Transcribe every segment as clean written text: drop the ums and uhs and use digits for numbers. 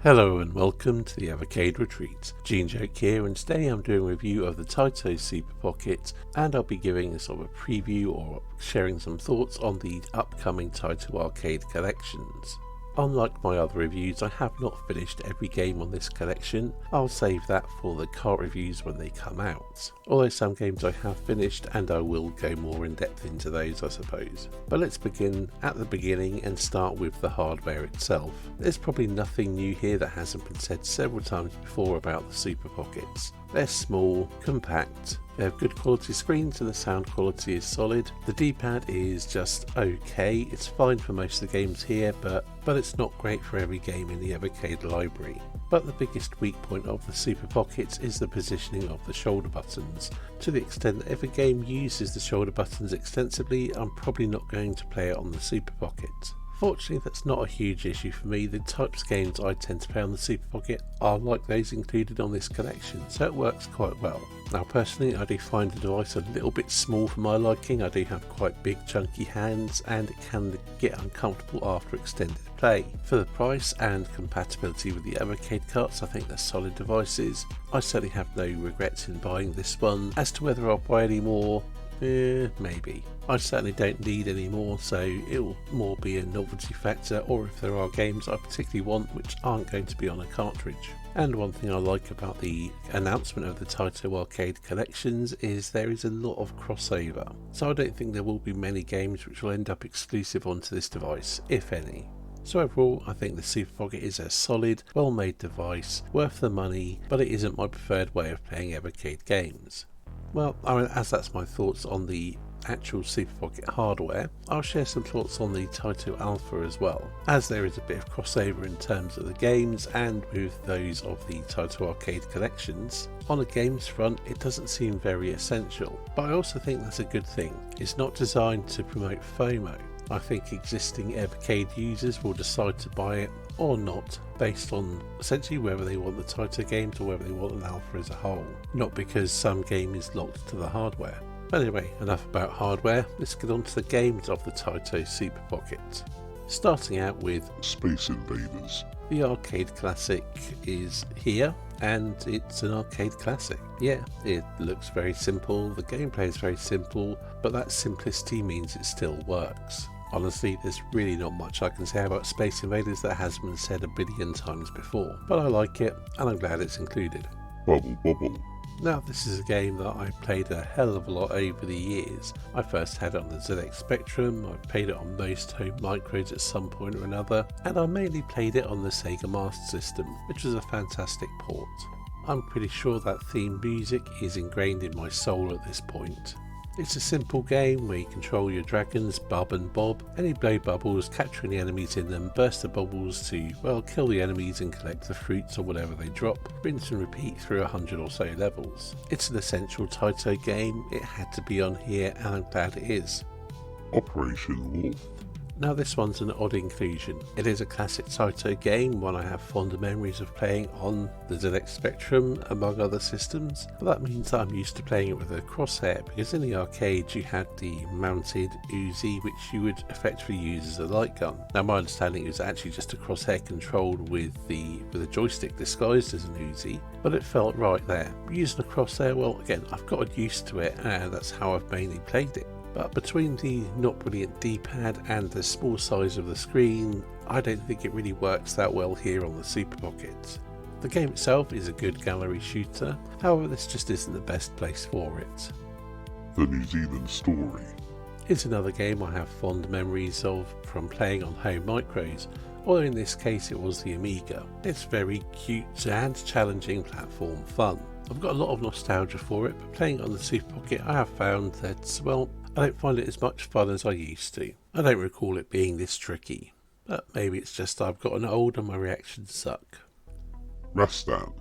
Hello and welcome to the Evercade Retreat. Gene Joke here, and today I'm doing a review of the Taito Super Pocket, and I'll be giving a sort of a preview or sharing some thoughts on the upcoming Taito arcade collections. Unlike my other reviews, I have not finished every game on this collection. I'll save that for the cart reviews when they come out. Although some games I have finished, and I will go more in depth into those I suppose. But let's begin at the beginning and start with the hardware itself. There's probably nothing new here that hasn't been said several times before about the Super Pockets. They're small, compact, they have good quality screens and the sound quality is solid. The D-pad is just okay, it's fine for most of the games here, but it's not great for every game in the Evercade library. But the biggest weak point of the Super Pockets is the positioning of the shoulder buttons. To the extent that if a game uses the shoulder buttons extensively, I'm probably not going to play it on the Super Pocket. Fortunately, that's not a huge issue for me. The types of games I tend to play on the Super Pocket are like those included on this collection, so it works quite well. Now personally, I do find the device a little bit small for my liking. I do have quite big chunky hands and it can get uncomfortable after extended play. For the price and compatibility with the Evercade carts, I think they're solid devices. I certainly have no regrets in buying this one. As to whether I'll buy any more, maybe. I certainly don't need any more, so it'll more be a novelty factor, or if there are games I particularly want which aren't going to be on a cartridge. And one thing I like about the announcement of the Taito arcade collections is there is a lot of crossover, so I don't think there will be many games which will end up exclusive onto this device, if any. So overall, I think the Super Pocket is a solid, well-made device, worth the money, but it isn't my preferred way of playing Evercade games. Well, as that's my thoughts on the actual Super Pocket hardware, I'll share some thoughts on the Taito Alpha as well, as there is a bit of crossover in terms of the games and with those of the Taito arcade collections. On a games front, it doesn't seem very essential, but I also think that's a good thing. It's not designed to promote FOMO. I think existing Evercade users will decide to buy it or not based on essentially whether they want the Taito games or whether they want an alpha as a whole, not because some game is locked to the hardware. But anyway, enough about hardware, let's get on to the games of the Taito Super Pocket. Starting out with Space Invaders. The arcade classic is here, and it's an arcade classic. Yeah, it looks very simple, the gameplay is very simple, but that simplicity means it still works. Honestly, there's really not much I can say about Space Invaders that hasn't been said a billion times before, but I like it and I'm glad it's included. Bubble Bubble. Now this is a game that I played a hell of a lot over the years. I first had it on the ZX Spectrum, I played it on most home micros at some point or another, and I mainly played it on the Sega Master System, which was a fantastic port. I'm pretty sure that theme music is ingrained in my soul at this point. It's a simple game where you control your dragons Bub and Bob, and you blow bubbles, capture any enemies in them, burst the bubbles to, well, kill the enemies and collect the fruits or whatever they drop, rinse and repeat through 100 or so levels. It's an essential Taito game, it had to be on here and I'm glad it is. Operation Wolf. Now this one's an odd inclusion. It is a classic Taito game, one I have fond memories of playing on the ZX Spectrum among other systems, but that means that I'm used to playing it with a crosshair, because in the arcade you had the mounted Uzi which you would effectively use as a light gun. Now my understanding is actually just a crosshair controlled with a joystick disguised as an Uzi, but it felt right there. Using a crosshair, well again, I've gotten used to it and that's how I've mainly played it. But between the not brilliant D-pad and the small size of the screen, I don't think it really works that well here on the Super Pocket. The game itself is a good gallery shooter, however this just isn't the best place for it. The New Zealand Story. It's another game I have fond memories of from playing on home micros, although in this case it was the Amiga. It's very cute and challenging platform fun. I've got a lot of nostalgia for it, but playing it on the Super Pocket I have found that, well, I don't find it as much fun as I used to. I don't recall it being this tricky, but maybe it's just I've gotten old and my reactions suck. Rastan.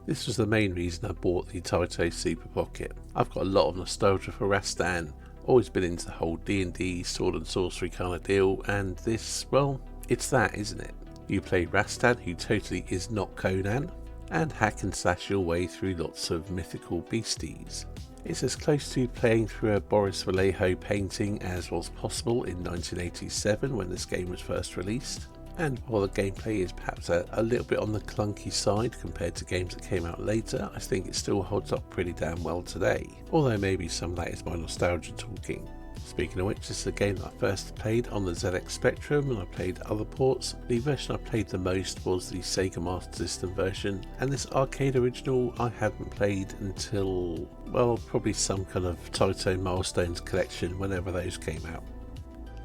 This was the main reason I bought the Taito Super Pocket. I've got a lot of nostalgia for Rastan, always been into the whole D&D, sword and sorcery kind of deal, and this, well, it's that, isn't it? You play Rastan, who totally is not Conan, and hack and slash your way through lots of mythical beasties. It's as close to playing through a Boris Vallejo painting as was possible in 1987 when this game was first released. And while the gameplay is perhaps a little bit on the clunky side compared to games that came out later, I think it still holds up pretty damn well today, although maybe some of that is my nostalgia talking. Speaking of which, this is a game that I first played on the ZX Spectrum, and I played other ports. The version I played the most was the Sega Master System version, and this arcade original I hadn't played until, well, probably some kind of Taito Milestones collection whenever those came out.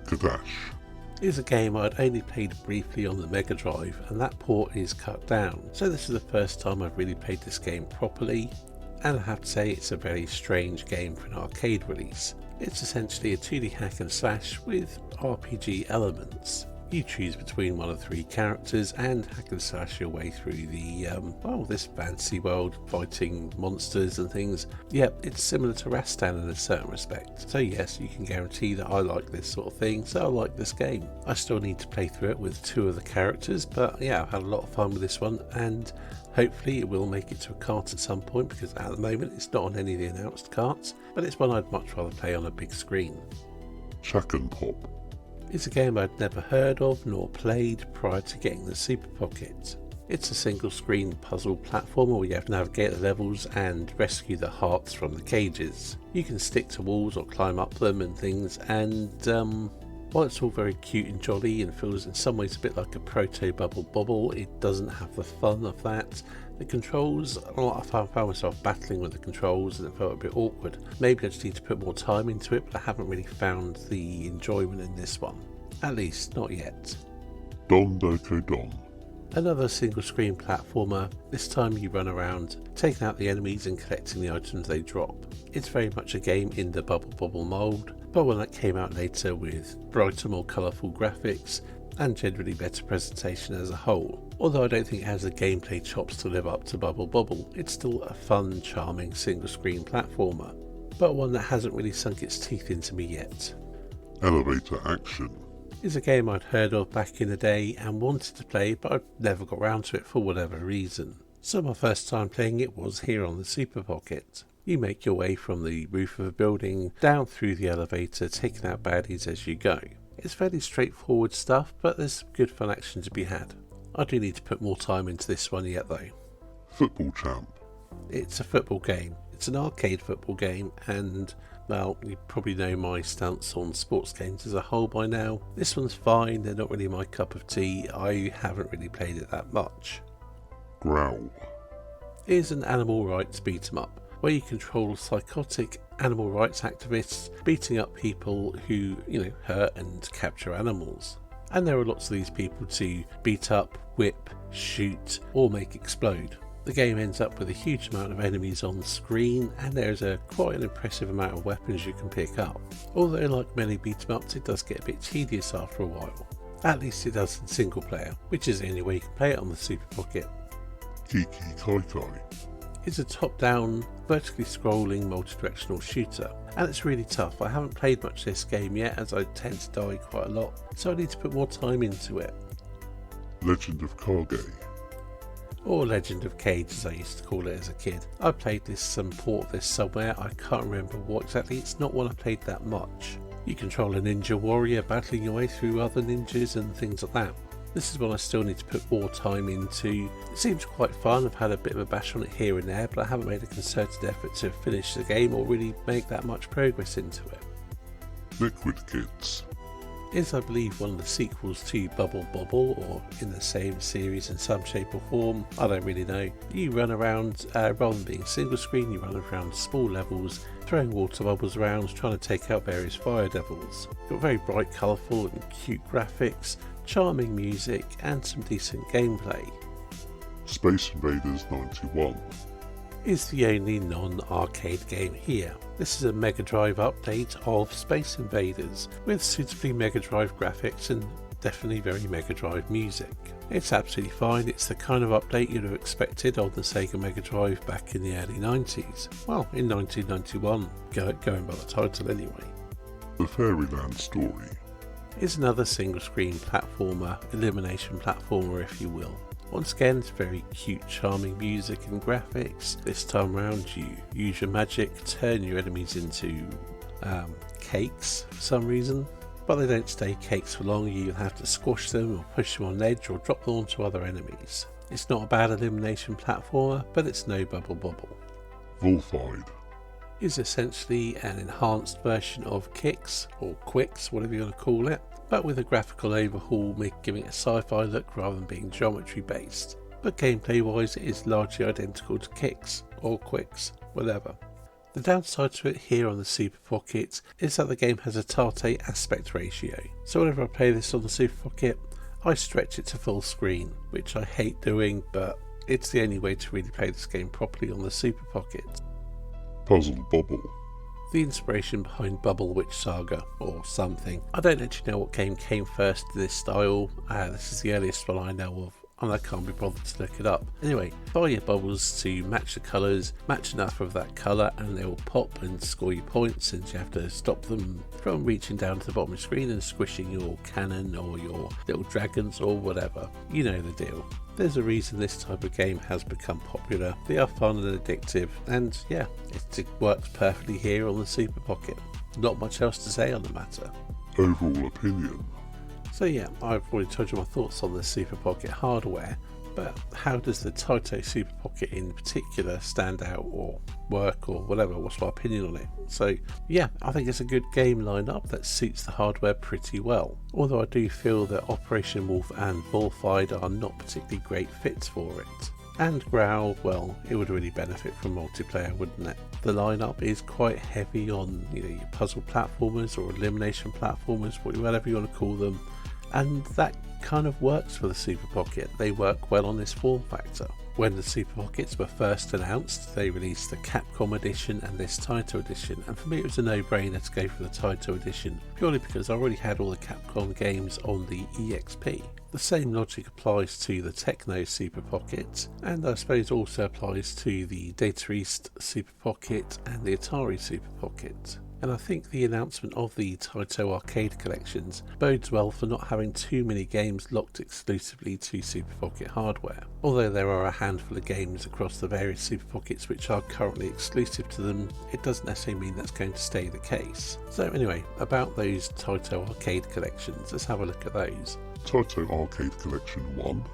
Gadash Is a game I'd only played briefly on the Mega Drive, and that port is cut down, so this is the first time I've really played this game properly, and I have to say it's a very strange game for an arcade release. It's essentially a 2D hack and slash with RPG elements. You choose between one of 3 characters and hack and slash your way through the, this fantasy world, fighting monsters and things. Yep, it's similar to Rastan in a certain respect. So yes, you can guarantee that I like this sort of thing, so I like this game. I still need to play through it with 2 of the characters, but yeah, I've had a lot of fun with this one, and hopefully it will make it to a cart at some point, because at the moment it's not on any of the announced carts, but it's one I'd much rather play on a big screen. Shack and Pop It's a game I'd never heard of nor played prior to getting the Super Pocket. It's a single screen puzzle platformer where you have to navigate the levels and rescue the hearts from the cages. You can stick to walls or climb up them and things, and while it's all very cute and jolly and feels in some ways a bit like a proto Bubble Bobble, it doesn't have the fun of that. The controls, I found myself battling with the controls and it felt a bit awkward. Maybe I just need to put more time into it, but I haven't really found the enjoyment in this one. At least, not yet. Don Doko Don Another single screen platformer. This time you run around, taking out the enemies and collecting the items they drop. It's very much a game in the Bubble Bobble mould, but one that came out later with brighter, more colourful graphics and generally better presentation as a whole. Although I don't think it has the gameplay chops to live up to Bubble Bobble, it's still a fun, charming single screen platformer, but one that hasn't really sunk its teeth into me yet. Elevator Action Is a game I'd heard of back in the day and wanted to play, but I'd never got round to it for whatever reason. So my first time playing it was here on the Super Pocket. You make your way from the roof of a building down through the elevator, taking out baddies as you go. It's fairly straightforward stuff, but there's good fun action to be had. I do need to put more time into this one yet though. Football Champ It's a football game. It's an arcade football game, and well, you probably know my stance on sports games as a whole by now. This one's fine, they're not really my cup of tea. I haven't really played it that much. Growl Is an animal rights beat 'em up, where you control psychotic animal rights activists beating up people who, hurt and capture animals. And there are lots of these people to beat up, whip, shoot, or make explode. The game ends up with a huge amount of enemies on screen, and there's quite an impressive amount of weapons you can pick up. Although like many beat 'em ups, it does get a bit tedious after a while. At least it does in single player, which is the only way you can play it on the Super Pocket. Kiki Kai Kai It's a top-down, vertically scrolling, multi-directional shooter, and it's really tough. I haven't played much of this game yet, as I tend to die quite a lot, so I need to put more time into it. Legend of Kage Or Legend of Cage, as I used to call it as a kid. I played port of this somewhere, I can't remember what exactly. It's not one I played that much. You control a ninja warrior battling your way through other ninjas and things like that. This is one I still need to put more time into. It seems quite fun. I've had a bit of a bash on it here and there, but I haven't made a concerted effort to finish the game or really make that much progress into it. Liquid Kids Is, I believe, one of the sequels to Bubble Bobble, or in the same series in some shape or form. I don't really know. You run around, rather than being single screen, you run around small levels, throwing water bubbles around, trying to take out various fire devils. Got very bright, colourful and cute graphics, charming music and some decent gameplay. Space Invaders 91 Is the only non-arcade game here. This is a Mega Drive update of Space Invaders with suitably Mega Drive graphics and definitely very Mega Drive music. It's absolutely fine. It's the kind of update you'd have expected on the Sega Mega Drive back in the early 90s. Well, in 1991, going by the title anyway. The Fairyland Story Is another single screen platformer, elimination platformer if you will. Once again, it's very cute, charming music and graphics. This time around, you use your magic, turn your enemies into cakes for some reason. but they don't stay cakes for long. You have to squash them or push them on an edge or drop them onto other enemies. It's not a bad elimination platformer, but it's no Bubble Bobble. Vulfide Is essentially an enhanced version of Kicks, or Quicks, whatever you want to call it, but with a graphical overhaul, giving it a sci-fi look rather than being geometry based. But gameplay wise it is largely identical to Kicks, or Quicks, whatever. The downside to it here on the Super Pocket is that the game has a Taito aspect ratio, so whenever I play this on the Super Pocket, I stretch it to full screen, which I hate doing, but it's the only way to really play this game properly on the Super Pocket. Puzzle Bobble The inspiration behind Bubble Witch Saga, or something. I don't actually know what game came first to this style. This is the earliest one I know of, and I can't be bothered to look it up. Anyway, fire your bubbles to match the colours, match enough of that colour and they will pop and score you points, and you have to stop them from reaching down to the bottom of the screen and squishing your cannon or your little dragons or whatever. You know the deal. There's a reason this type of game has become popular. They are fun and addictive, and yeah, it works perfectly here on the Super Pocket. Not much else to say on the matter. Overall opinion. So yeah, I've already told you my thoughts on the Super Pocket hardware, but how does the Taito Super Pocket in particular stand out or work or whatever? What's my opinion on it? So yeah, I think it's a good game lineup that suits the hardware pretty well. Although I do feel that Operation Wolf and Vulfide are not particularly great fits for it. And Growl, well, it would really benefit from multiplayer, wouldn't it? The lineup is quite heavy on your puzzle platformers or elimination platformers, whatever you want to call them. And that kind of works for the Super Pocket. They work well on this form factor. When the Super Pockets were first announced, they released the Capcom edition and this Taito edition, and for me it was a no-brainer to go for the Taito edition, purely because I already had all the Capcom games on the EXP. The same logic applies to the Techno Super Pocket, and I suppose also applies to the Data East Super Pocket and the Atari Super Pocket. And I think the announcement of the Taito arcade collections bodes well for not having too many games locked exclusively to Super Pocket hardware. Although there are a handful of games across the various Super Pockets which are currently exclusive to them, it doesn't necessarily mean that's going to stay the case. So anyway, about those Taito arcade collections, let's have a look at those. Taito Arcade Collection 1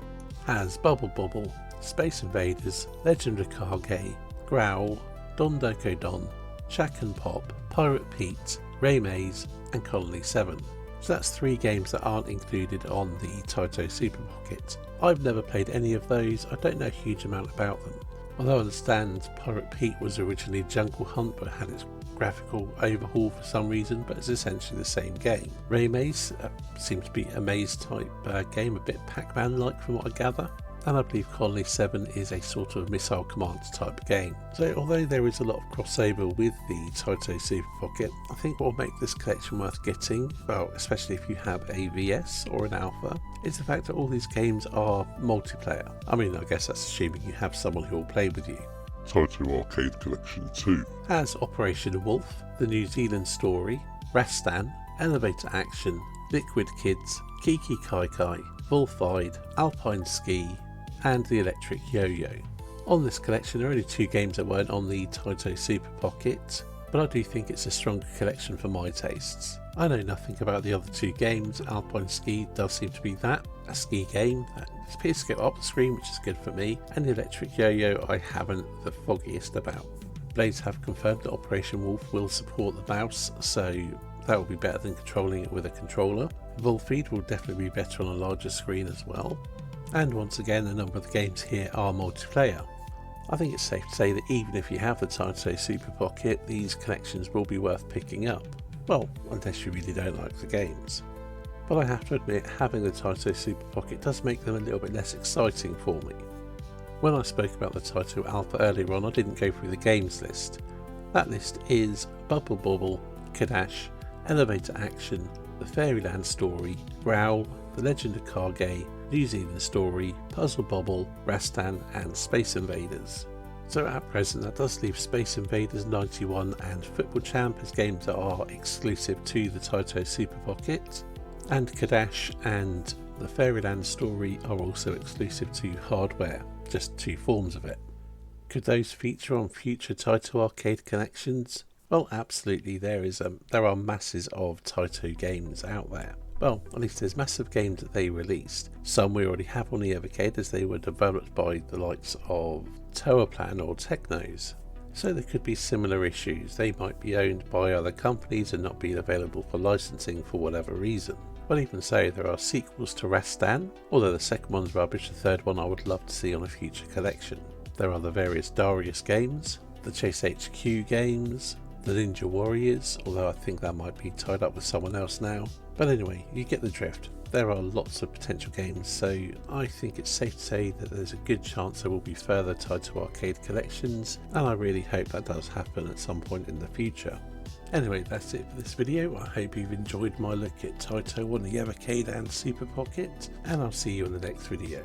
has Bubble Bobble, Space Invaders, Legend of Kage, Growl, Don Doko Don, Shack and Pop, Pirate Pete, Ray Maze and Colony 7. So that's 3 games that aren't included on the Taito Super Pocket. I've never played any of those, I don't know a huge amount about them. Although I understand Pirate Pete was originally Jungle Hunt but had its graphical overhaul for some reason, but it's essentially the same game. Ray Maze seems to be a maze type game, a bit Pac-Man like from what I gather. And I believe Colony 7 is a sort of missile commands type game. So although there is a lot of crossover with the Taito Super Pocket, I think what will make this collection worth getting, well, especially if you have a VS or an Alpha, is the fact that all these games are multiplayer. I mean, I guess that's assuming you have someone who will play with you. Taito Arcade Collection 2 has Operation Wolf, The New Zealand Story, Rastan, Elevator Action, Liquid Kids, Kiki Kai Kai, Vulfide, Alpine Ski, and the Electric Yo-Yo. On this collection there are only 2 games that weren't on the Taito Super Pocket, but I do think it's a stronger collection for my tastes. I know nothing about the other 2 games. Alpine Ski does seem to be a ski game that appears to go up the screen, which is good for me, and the Electric Yo-Yo I haven't the foggiest about. Blades have confirmed that Operation Wolf will support the mouse, so that will be better than controlling it with a controller. Vulfide will definitely be better on a larger screen as well. And once again, a number of the games here are multiplayer. I think it's safe to say that even if you have the Taito Super Pocket, these collections will be worth picking up. Well, unless you really don't like the games. But I have to admit, having the Taito Super Pocket does make them a little bit less exciting for me. When I spoke about the Taito Alpha earlier on, I didn't go through the games list. That list is Bubble Bobble, Gadash, Elevator Action, The Fairyland Story, Growl, The Legend of Kage, New Zealand Story, Puzzle Bobble, Rastan and Space Invaders. So at present that does leave Space Invaders 91 and Football Champ as games that are exclusive to the Taito Super Pocket, and Gadash and The Fairyland Story are also exclusive to hardware, just 2 forms of it. Could those feature on future Taito arcade collections? Well, absolutely, there are masses of Taito games out there. Well, at least there's massive games that they released. Some we already have on the Evercade as they were developed by the likes of Toaplan or Technos. So there could be similar issues. They might be owned by other companies and not be available for licensing for whatever reason. But even so, there are sequels to Rastan, although the second one's rubbish, the third one I would love to see on a future collection. There are the various Darius games, the Chase HQ games, the Ninja Warriors, although I think that might be tied up with someone else now. But anyway, you get the drift. There are lots of potential games, so I think it's safe to say that there's a good chance there will be further Taito arcade collections, and I really hope that does happen at some point in the future. Anyway, that's it for this video. I hope you've enjoyed my look at Taito on the Evercade and Super Pocket, and I'll see you in the next video.